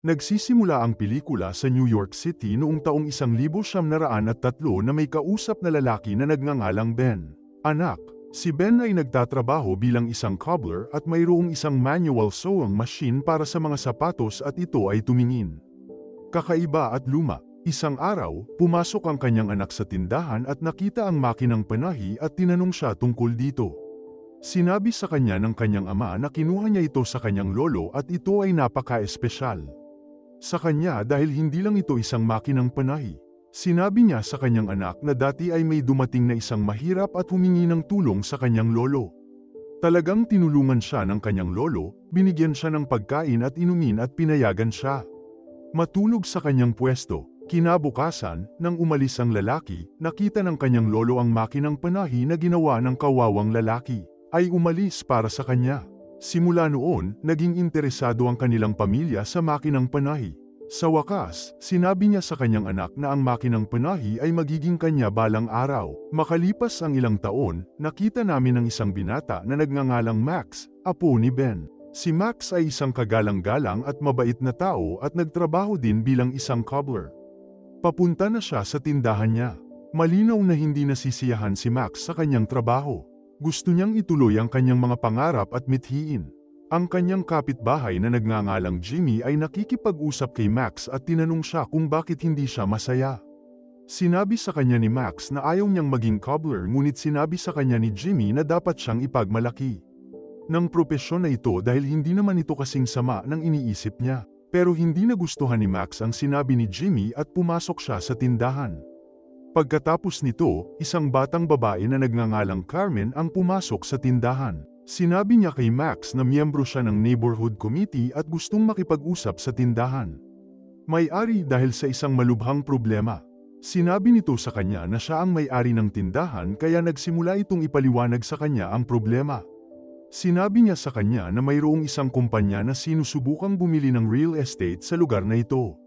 Nagsisimula ang pelikula sa New York City noong taong 1903 na may kausap na lalaki na nagngangalang Ben. Anak, si Ben ay nagtatrabaho bilang isang cobbler at mayroong isang manual sewing machine para sa mga sapatos at ito ay tumingin. Kakaiba at luma. Isang araw, pumasok ang kanyang anak sa tindahan at nakita ang makinang panahi at tinanong siya tungkol dito. Sinabi sa kanya ng kanyang ama na kinuha niya ito sa kanyang lolo at ito ay napaka-espesyal sa kanya dahil hindi lang ito isang makinang panahi. Sinabi niya sa kanyang anak na dati ay may dumating na isang mahirap at humingi ng tulong sa kanyang lolo. Talagang tinulungan siya ng kanyang lolo, binigyan siya ng pagkain at inumin at pinayagan siya matulog sa kanyang pwesto. Kinabukasan, nang umalis ang lalaki, nakita ng kanyang lolo ang makinang panahi na ginawa ng kawawang lalaki, ay umalis para sa kanya. Simula noon, naging interesado ang kanilang pamilya sa makinang panahi. Sa wakas, sinabi niya sa kanyang anak na ang makinang panahi ay magiging kanya balang araw. Makalipas ang ilang taon, nakita namin ang isang binata na nagngangalang Max, apo ni Ben. Si Max ay isang kagalang-galang at mabait na tao at nagtrabaho din bilang isang cobbler. Papunta na siya sa tindahan niya. Malinaw na hindi nasisiyahan si Max sa kanyang trabaho. Gusto niyang ituloy ang kanyang mga pangarap at mithiin. Ang kanyang kapitbahay na nagngangalang Jimmy ay nakikipag-usap kay Max at tinanong siya kung bakit hindi siya masaya. Sinabi sa kanya ni Max na ayaw niyang maging cobbler ngunit sinabi sa kanya ni Jimmy na dapat siyang ipagmalaki ng propesyon na ito dahil hindi naman ito kasing sama ng iniisip niya. Pero hindi nagustuhan ni Max ang sinabi ni Jimmy at pumasok siya sa tindahan. Pagkatapos nito, isang batang babae na nagngangalang Carmen ang pumasok sa tindahan. Sinabi niya kay Max na miyembro siya ng neighborhood committee at gustong makipag-usap sa tindahan. May-ari dahil sa isang malubhang problema. Sinabi nito sa kanya na siya ang may-ari ng tindahan kaya nagsimula itong ipaliwanag sa kanya ang problema. Sinabi niya sa kanya na mayroong isang kumpanya na sinusubukang bumili ng real estate sa lugar na ito.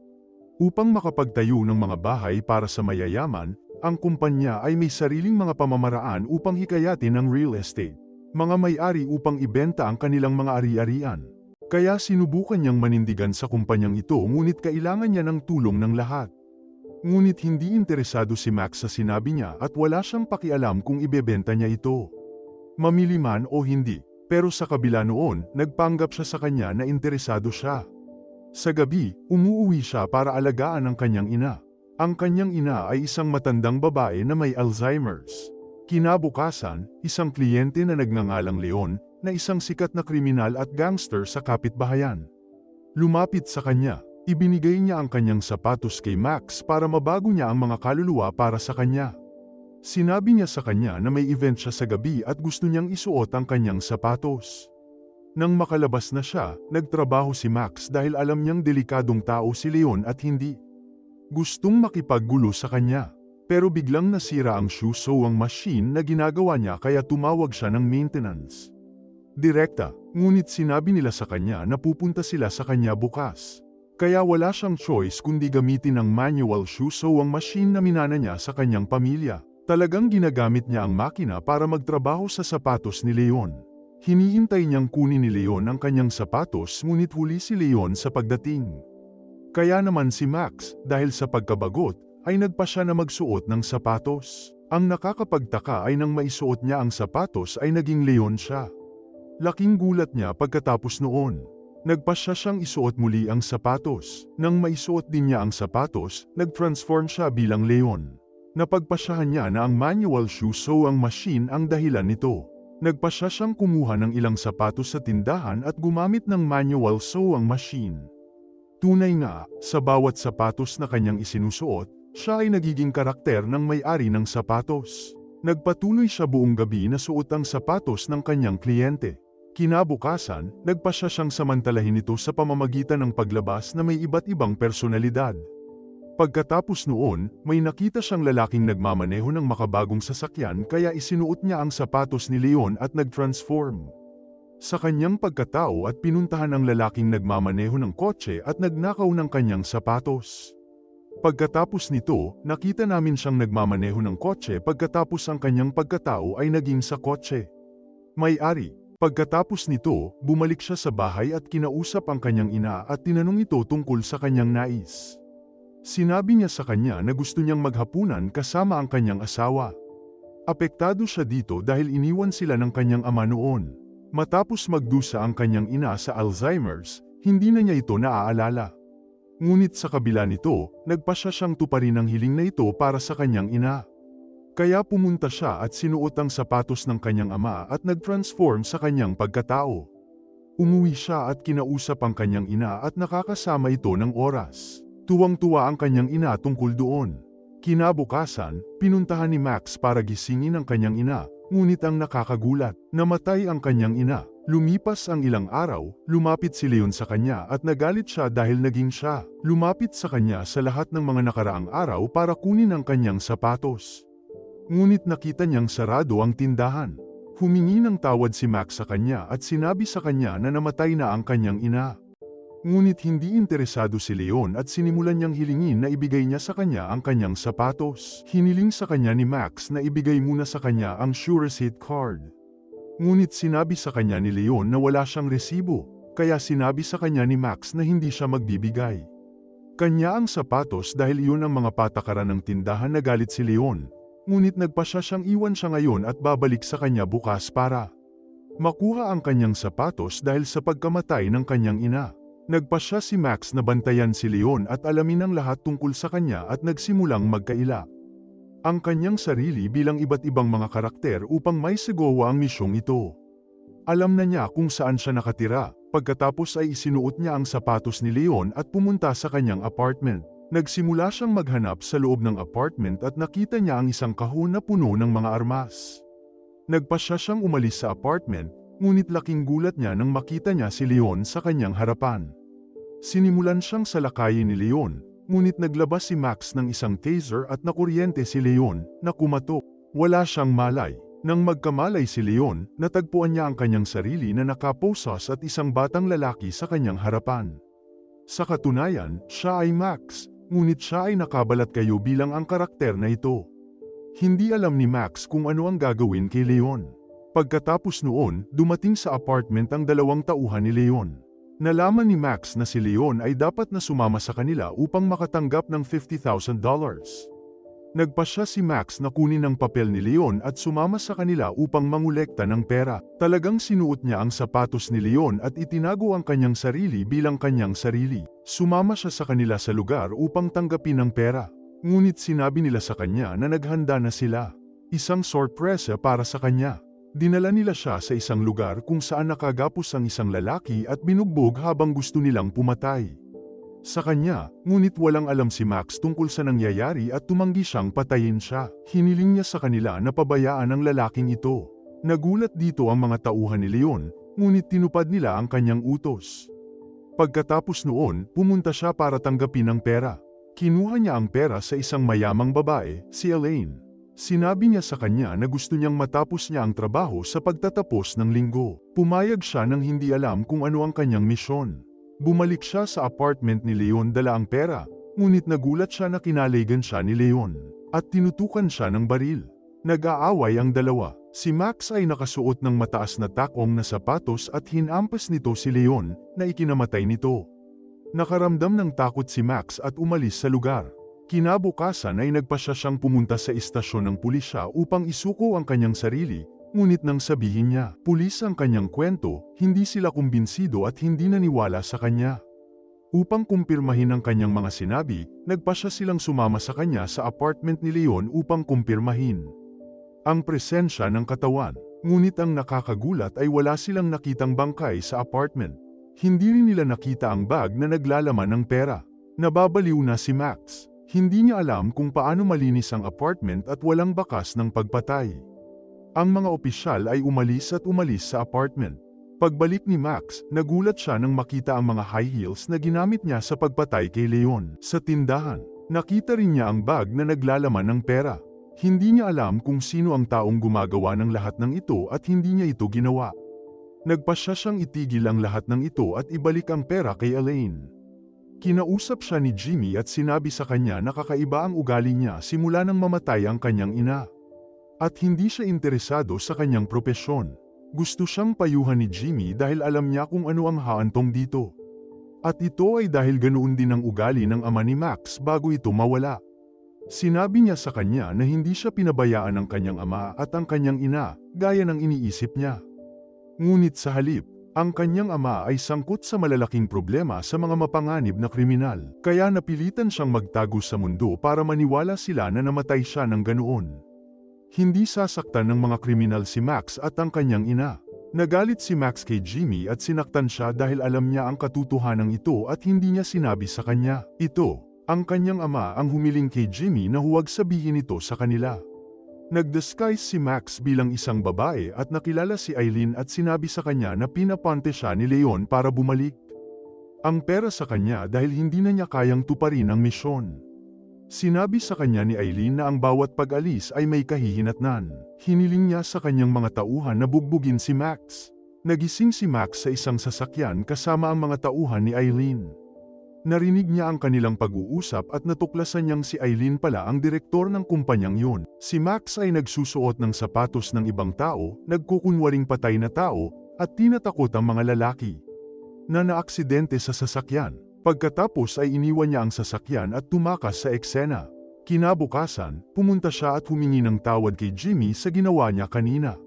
Upang makapagtayo ng mga bahay para sa mayayaman, ang kumpanya ay may sariling mga pamamaraan upang hikayatin ang real estate. Mga may-ari upang ibenta ang kanilang mga ari-arian. Kaya sinubukan niyang manindigan sa kumpanyang ito ngunit kailangan niya ng tulong ng lahat. Ngunit hindi interesado si Max sa sinabi niya at wala siyang pakialam kung ibebenta niya ito. Mamili man o hindi. Pero sa kabila noon, nagpanggap siya sa kanya na interesado siya. Sa gabi, umuuwi siya para alagaan ang kanyang ina. Ang kanyang ina ay isang matandang babae na may Alzheimer's. Kinabukasan, isang kliyente na nagngangalang Leon, na isang sikat na kriminal at gangster sa kapitbahayan. Lumapit sa kanya, ibinigay niya ang kanyang sapatos kay Max para mabago niya ang mga kaluluwa para sa kanya. Sinabi niya sa kanya na may event siya sa gabi at gusto niyang isuot ang kanyang sapatos. Nang makalabas na siya, nagtrabaho si Max dahil alam niyang delikadong tao si Leon at hindi gustong makipaggulo sa kanya. Pero biglang nasira ang shoe sewing machine na ginagawa niya kaya tumawag siya ng maintenance direkta, ngunit sinabi nila sa kanya na pupunta sila sa kanya bukas. Kaya wala siyang choice kundi gamitin ang manual shoe sewing machine na minana niya sa kanyang pamilya. Talagang ginagamit niya ang makina para magtrabaho sa sapatos ni Leon. Hinihintay niyang kunin ni Leon ang kanyang sapatos ngunit huli si Leon sa pagdating. Kaya naman si Max, dahil sa pagkabagot, ay nagpa siya na magsuot ng sapatos. Ang nakakapagtaka ay nang maisuot niya ang sapatos ay naging Leon siya. Laking gulat niya pagkatapos noon. Nagpa siya siyang isuot muli ang sapatos. Nang maisuot din niya ang sapatos, nag-transform siya bilang Leon. Napagpasyahan niya na ang manual shoe sewing machine ang dahilan nito. Nagpasya siyang kumuha ng ilang sapatos sa tindahan at gumamit ng manual sewing machine. Tunay nga, sa bawat sapatos na kanyang isinusuot, siya ay nagiging karakter ng may-ari ng sapatos. Nagpatuloy siya buong gabi na suot ang sapatos ng kanyang kliyente. Kinabukasan, nagpasya siyang samantalahin ito sa pamamagitan ng paglabas na may iba't ibang personalidad. Pagkatapos noon, may nakita siyang lalaking nagmamaneho ng makabagong sasakyan kaya isinuot niya ang sapatos ni Leon at nag-transform sa kanyang pagkatao at pinuntahan ang lalaking nagmamaneho ng kotse at nagnakaw ng kanyang sapatos. Pagkatapos nito, nakita namin siyang nagmamaneho ng kotse pagkatapos ang kanyang pagkatao ay naging sa kotse. May-ari. Pagkatapos nito, bumalik siya sa bahay at kinausap ang kanyang ina at tinanong ito tungkol sa kanyang nais. Sinabi niya sa kanya na gusto niyang maghapunan kasama ang kanyang asawa. Apektado siya dito dahil iniwan sila ng kanyang ama noon. Matapos magdusa ang kanyang ina sa Alzheimer's, hindi na niya ito naaalala. Ngunit sa kabila nito, nagpasya siyang tuparin ang hiling na ito para sa kanyang ina. Kaya pumunta siya at sinuot ang sapatos ng kanyang ama at nag-transform sa kanyang pagkatao. Umuwi siya at kinausap ang kanyang ina at nakakasama ito ng oras. Tuwang-tuwa ang kanyang ina tungkol doon. Kinabukasan, pinuntahan ni Max para gisingin ang kanyang ina, ngunit ang nakakagulat, namatay ang kanyang ina. Lumipas ang ilang araw, lumapit si Leon sa kanya at nagalit siya dahil naging siya. Lumapit sa kanya sa lahat ng mga nakaraang araw para kunin ang kanyang sapatos. Ngunit nakita niyang sarado ang tindahan. Humingi ng tawad si Max sa kanya at sinabi sa kanya na namatay na ang kanyang ina. Ngunit hindi interesado si Leon at sinimulan niyang hilingin na ibigay niya sa kanya ang kanyang sapatos. Hiniling sa kanya ni Max na ibigay muna sa kanya ang sure receipt card. Ngunit sinabi sa kanya ni Leon na wala siyang resibo, kaya sinabi sa kanya ni Max na hindi siya magbibigay. Kanya ang sapatos dahil iyon ang mga patakaran ng tindahan na galit si Leon. Ngunit nagpasya siyang iwan siya ngayon at babalik sa kanya bukas para makuha ang kanyang sapatos dahil sa pagkamatay ng kanyang ina. Nagpasya si Max na bantayan si Leon at alamin ang lahat tungkol sa kanya at nagsimulang magkaila ang kanyang sarili bilang iba't ibang mga karakter upang may sagawa ang misyong ito. Alam na niya kung saan siya nakatira, pagkatapos ay isinuot niya ang sapatos ni Leon at pumunta sa kanyang apartment. Nagsimula siyang maghanap sa loob ng apartment at nakita niya ang isang kahon na puno ng mga armas. Nagpasya siyang umalis sa apartment, ngunit laking gulat niya nang makita niya si Leon sa kanyang harapan. Sinimulan siyang salakayin ni Leon, ngunit naglabas si Max ng isang taser at nakuryente si Leon, na kumatok. Wala siyang malay. Nang magkamalay si Leon, natagpuan niya ang kanyang sarili na nakaposas at isang batang lalaki sa kanyang harapan. Sa katunayan, siya ay Max. Ngunit siya ay nakabalat kayo bilang ang karakter na ito. Hindi alam ni Max kung ano ang gagawin kay Leon. Pagkatapos noon, dumating sa apartment ang dalawang tauhan ni Leon. Nalaman ni Max na si Leon ay dapat na sumama sa kanila upang makatanggap ng $50,000. Nagpasya si Max na kunin ang papel ni Leon at sumama sa kanila upang mangolekta ng pera. Talagang sinuot niya ang sapatos ni Leon at itinago ang kanyang sarili bilang kanyang sarili. Sumama siya sa kanila sa lugar upang tanggapin ang pera. Ngunit sinabi nila sa kanya na naghanda na sila. Isang sorpresa para sa kanya. Dinala nila siya sa isang lugar kung saan nakagapos ang isang lalaki at binugbog habang gusto nilang pumatay sa kanya, ngunit walang alam si Max tungkol sa nangyayari at tumanggi siyang patayin siya. Hiniling niya sa kanila na pabayaan ang lalaking ito. Nagulat dito ang mga tauhan ni Leon, ngunit tinupad nila ang kanyang utos. Pagkatapos noon, pumunta siya para tanggapin ang pera. Kinuha niya ang pera sa isang mayamang babae, si Elaine. Sinabi niya sa kanya na gusto niyang matapos niya ang trabaho sa pagtatapos ng linggo. Pumayag siya nang hindi alam kung ano ang kanyang misyon. Bumalik siya sa apartment ni Leon dala ang pera, ngunit nagulat siya na kinaligan siya ni Leon, at tinutukan siya ng baril. Nag-aaway ang dalawa. Si Max ay nakasuot ng mataas na takong na sapatos at hinampas nito si Leon, na ikinamatay nito. Nakaramdam ng takot si Max at umalis sa lugar. Kinabukasan ay nagpasya siyang pumunta sa istasyon ng pulisya upang isuko ang kanyang sarili. Ngunit nang sabihin niya, pulis ang kanyang kwento, hindi sila kumbinsido at hindi naniwala sa kanya. Upang kumpirmahin ang kanyang mga sinabi, nagpasya silang sumama sa kanya sa apartment ni Leon upang kumpirmahin ang presensya ng katawan. Ngunit ang nakakagulat ay wala silang nakitang bangkay sa apartment. Hindi rin nila nakita ang bag na naglalaman ng pera. Nababaliw na si Max. Hindi niya alam kung paano malinis ang apartment at walang bakas ng pagpatay. Ang mga opisyal ay umalis sa apartment. Pagbalik ni Max, nagulat siya nang makita ang mga high heels na ginamit niya sa pagpatay kay Leon. Sa tindahan, nakita rin niya ang bag na naglalaman ng pera. Hindi niya alam kung sino ang taong gumagawa ng lahat ng ito at hindi niya ito ginawa. Nagpasya siyang itigil ang lahat ng ito at ibalik ang pera kay Elaine. Kinausap siya ni Jimmy at sinabi sa kanya na kakaiba ang ugali niya simula nang mamatay ang kanyang ina. At hindi siya interesado sa kanyang propesyon. Gusto siyang payuhan ni Jimmy dahil alam niya kung ano ang haantong dito. At ito ay dahil ganoon din ang ugali ng ama ni Max bago ito mawala. Sinabi niya sa kanya na hindi siya pinabayaan ng kanyang ama at ang kanyang ina, gaya ng iniisip niya. Ngunit sa halip, ang kanyang ama ay sangkot sa malalaking problema sa mga mapanganib na kriminal, kaya napilitan siyang magtago sa mundo para maniwala sila na namatay siya ng ganoon. Hindi sasaktan ng mga kriminal si Max at ang kanyang ina. Nagalit si Max kay Jimmy at sinaktan siya dahil alam niya ang katotohanan ito at hindi niya sinabi sa kanya. Ito, ang kanyang ama ang humiling kay Jimmy na huwag sabihin ito sa kanila. Nag-disguise si Max bilang isang babae at nakilala si Eileen at sinabi sa kanya na pinapante siya ni Leon para bumalik ang pera sa kanya dahil hindi na niya kayang tuparin ang misyon. Sinabi sa kanya ni Eileen na ang bawat pag-alis ay may kahihinatnan. Hiniling niya sa kanyang mga tauhan na bugbugin si Max. Nagising si Max sa isang sasakyan kasama ang mga tauhan ni Eileen. Narinig niya ang kanilang pag-uusap at natuklasan niyang si Eileen pala ang direktor ng kumpanyang yun. Si Max ay nagsusuot ng sapatos ng ibang tao, nagkukunwaring patay na tao, at tinatakot ang mga lalaki na naaksidente sa sasakyan. Pagkatapos ay iniwan niya ang sasakyan at tumakas sa eksena. Kinabukasan, pumunta siya at humingi ng tawad kay Jimmy sa ginawa niya kanina.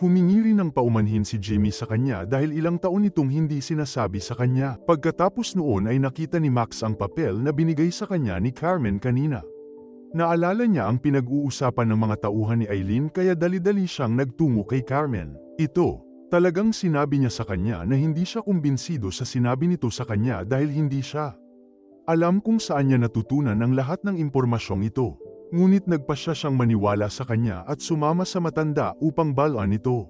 Humingi rin ng paumanhin si Jimmy sa kanya dahil ilang taon itong hindi sinasabi sa kanya. Pagkatapos noon ay nakita ni Max ang papel na binigay sa kanya ni Carmen kanina. Naalala niya ang pinag-uusapan ng mga tauhan ni Eileen kaya dali-dali siyang nagtungo kay Carmen. Ito, talagang sinabi niya sa kanya na hindi siya kumbinsido sa sinabi nito sa kanya dahil hindi siya alam kung saan niya natutunan ang lahat ng impormasyong ito. Ngunit nagpasya siyang maniwala sa kanya at sumama sa matanda upang balaan ito.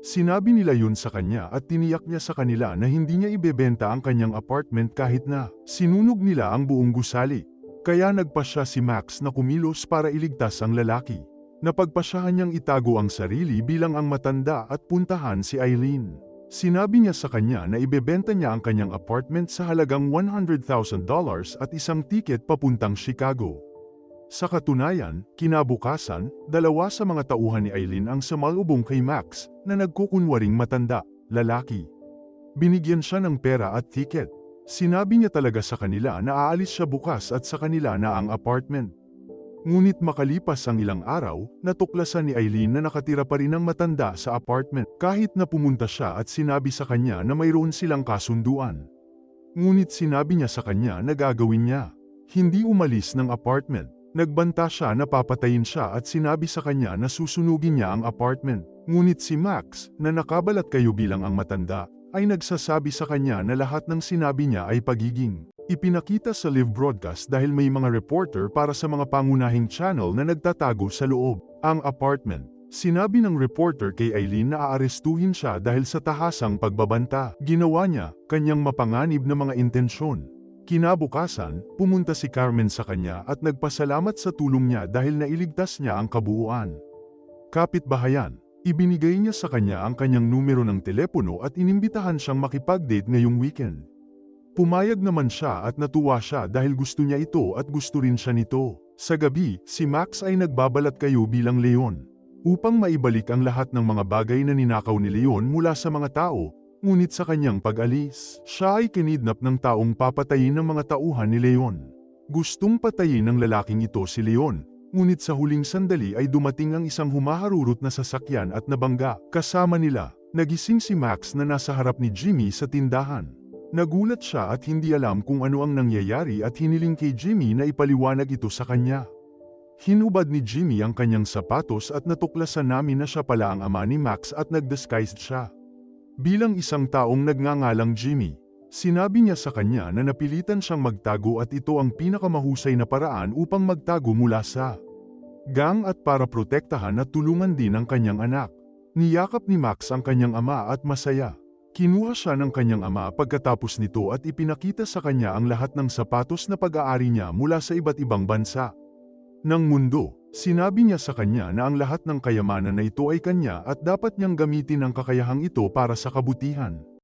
Sinabi nila yun sa kanya at tiniyak niya sa kanila na hindi niya ibebenta ang kanyang apartment kahit na sinunog nila ang buong gusali. Kaya nagpasya si Max na kumilos para iligtas ang lalaki. Napagpasyahan niyang itago ang sarili bilang ang matanda at puntahan si Eileen. Sinabi niya sa kanya na ibebenta niya ang kanyang apartment sa halagang $100,000 at isang tiket papuntang Chicago. Sa katunayan, kinabukasan, dalawa sa mga tauhan ni Eileen ang sumalubong kay Max na nagkukunwaring matanda, lalaki. Binigyan siya ng pera at tiket. Sinabi niya talaga sa kanila na aalis siya bukas at sa kanila na ang apartment. Ngunit makalipas ang ilang araw, natuklasan ni Eileen na nakatira pa rin ang matanda sa apartment kahit na pumunta siya at sinabi sa kanya na mayroon silang kasunduan. Ngunit sinabi niya sa kanya na gagawin niya. Hindi umalis ng apartment. Nagbanta siya na papatayin siya at sinabi sa kanya na susunugin niya ang apartment. Ngunit si Max, na nakabalat kayo bilang ang matanda, ay nagsasabi sa kanya na lahat ng sinabi niya ay pagiging ipinakita sa live broadcast dahil may mga reporter para sa mga pangunahing channel na nagtatago sa loob. Ang apartment. Sinabi ng reporter kay Eileen na aarestuhin siya dahil sa tahasang pagbabanta. Ginawa niya, kanyang mapanganib na mga intensyon. Kinabukasan, pumunta si Carmen sa kanya at nagpasalamat sa tulong niya dahil nailigtas niya ang kabuuan. Kapitbahayan, ibinigay niya sa kanya ang kanyang numero ng telepono at inimbitahan siyang makipag-date ngayong weekend. Pumayag naman siya at natuwa siya dahil gusto niya ito at gusto rin siya nito. Sa gabi, si Max ay nagbabalat kayo bilang Leon upang maibalik ang lahat ng mga bagay na ninakaw ni Leon mula sa mga tao. Ngunit sa kanyang pag-alis, siya ay kinidnap ng taong papatayin ng mga tauhan ni Leon. Gustong patayin ng lalaking ito si Leon, ngunit sa huling sandali ay dumating ang isang humaharurot na sasakyan at nabangga. Kasama nila, nagising si Max na nasa harap ni Jimmy sa tindahan. Nagulat siya at hindi alam kung ano ang nangyayari at hiniling kay Jimmy na ipaliwanag ito sa kanya. Hinubad ni Jimmy ang kanyang sapatos at natuklasan namin na siya pala ang ama ni Max at nag-disguised siya bilang isang taong nagngangalang Jimmy. Sinabi niya sa kanya na napilitan siyang magtago at ito ang pinakamahusay na paraan upang magtago mula sa gang at para protektahan at tulungan din ang kanyang anak. Niyakap ni Max ang kanyang ama at masaya. Kinuha siya ng kanyang ama pagkatapos nito at ipinakita sa kanya ang lahat ng sapatos na pag-aari niya mula sa iba't ibang bansa ng mundo. Sinabi niya sa kanya na ang lahat ng kayamanan na ito ay kanya at dapat niyang gamitin ang kakayahang ito para sa kabutihan.